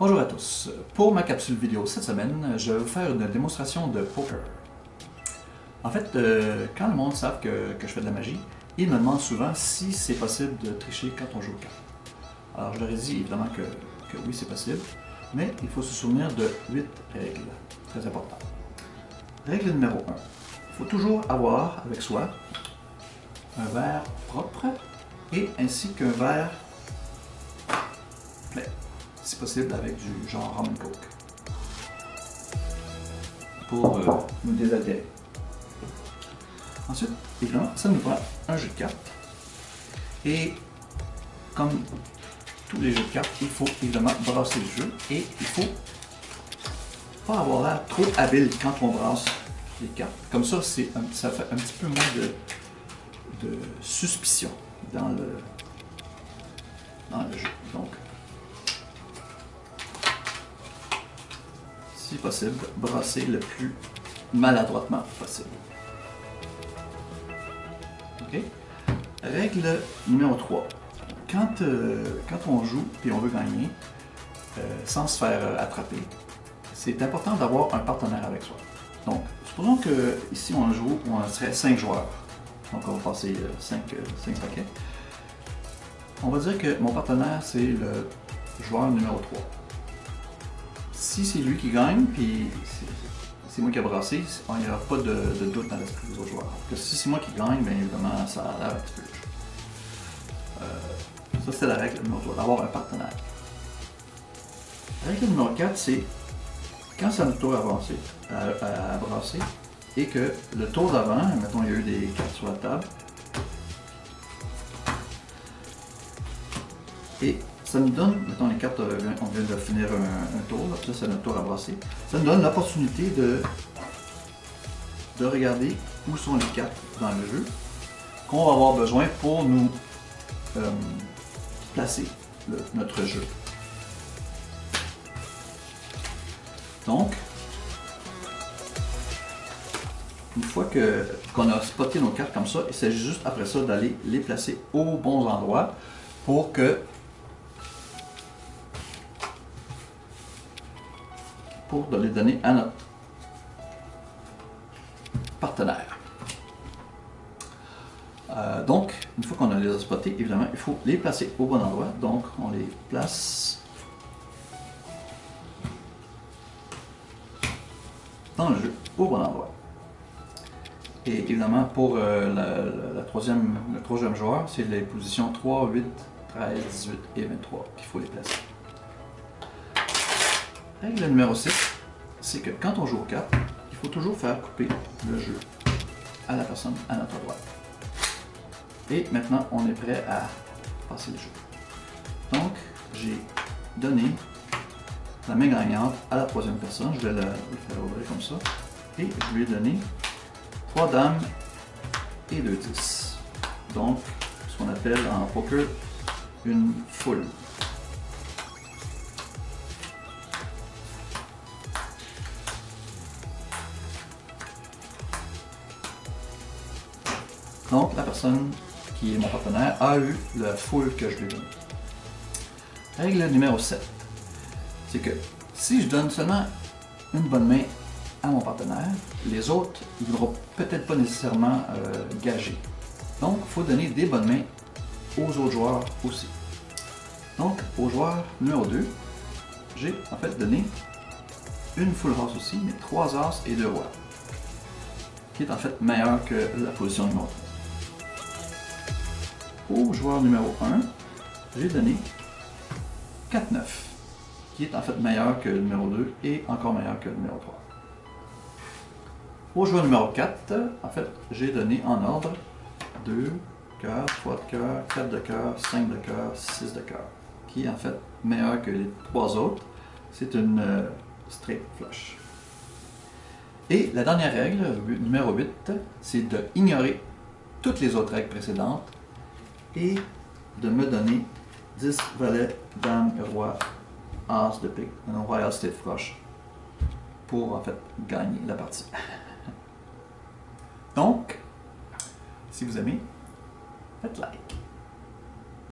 Bonjour à tous. Pour ma capsule vidéo cette semaine, je vais vous faire une démonstration de poker. En fait, quand le monde savent que je fais de la magie, ils me demandent souvent si c'est possible de tricher quand on joue aux cartes. Alors je leur ai dit évidemment que oui c'est possible, mais il faut se souvenir de 8 règles, très importantes. Règle numéro 1. Il faut toujours avoir avec soi un verre propre et ainsi qu'un verre plein, si possible avec du genre rum and coke, pour nous désaltérer. Ensuite, évidemment, ça nous prend un jeu de cartes. Et comme tous les jeux de cartes, il faut évidemment brasser le jeu et il faut pas avoir l'air trop habile quand on brasse les cartes. Comme ça, ça fait un petit peu moins de suspicion dans le jeu. Donc, si possible, brasser le plus maladroitement possible. OK? Règle numéro 3. Quand on joue et on veut gagner, sans se faire attraper, c'est important d'avoir un partenaire avec soi. Donc, supposons que ici on joue, on serait 5 joueurs. Donc on va passer 5 paquets. On va dire que mon partenaire, c'est le joueur numéro 3. Si c'est lui qui gagne, puis c'est moi qui ai brassé, il n'y aura pas de doute dans l'esprit des autres joueurs. Parce que si c'est moi qui gagne, bien évidemment, ça a l'air un petit peu louche. Ça, c'est la règle numéro 3, d'avoir un partenaire. La règle numéro 4, c'est quand c'est notre tour à brasser, et que le tour d'avant, mettons, il y a eu des cartes sur la table, et ça nous donne, mettons les cartes, on vient de finir un tour, là, ça c'est notre tour à brasser, ça nous donne l'opportunité de regarder où sont les cartes dans le jeu qu'on va avoir besoin pour nous placer notre jeu. Donc, une fois qu'on a spoté nos cartes comme ça, il s'agit juste après ça d'aller les placer aux bons endroits pour les donner à notre partenaire. Donc, une fois qu'on a les spotés, évidemment, il faut les placer au bon endroit. Donc, on les place dans le jeu au bon endroit. Et évidemment, pour le troisième joueur, c'est les positions 3, 8, 13, 18 et 23 qu'il faut les placer. Règle numéro 6, c'est que quand on joue aux cartes, il faut toujours faire couper le jeu à la personne à notre droite. Et maintenant, on est prêt à passer le jeu. Donc, j'ai donné la main gagnante à la troisième personne. Je vais le faire ouvrir comme ça. Et je lui ai donné 3 dames et 2 10. Donc, ce qu'on appelle en poker une foule. Donc, la personne qui est mon partenaire a eu la foule que je lui ai donnée. Règle numéro 7. C'est que si je donne seulement une bonne main à mon partenaire, les autres ne voudront peut-être pas nécessairement gager. Donc, il faut donner des bonnes mains aux autres joueurs aussi. Donc, au joueur numéro 2, j'ai en fait donné une full house aussi, mais 3 as et 2 rois, qui est en fait meilleur que la position numéro 3. Au joueur numéro 1, j'ai donné 4-9, qui est en fait meilleur que le numéro 2 et encore meilleur que le numéro 3. Au joueur numéro 4, en fait, j'ai donné en ordre 2 cœurs, 3 de cœur, 4 de cœur, 5 de cœur, 6 de cœur, qui est en fait meilleur que les 3 autres. C'est une straight flush. Et la dernière règle, numéro 8, c'est d'ignorer toutes les autres règles précédentes et de me donner 10 valets, dame, roi, as de pique, un royal state flush, pour en fait gagner la partie. Donc, si vous aimez, faites like.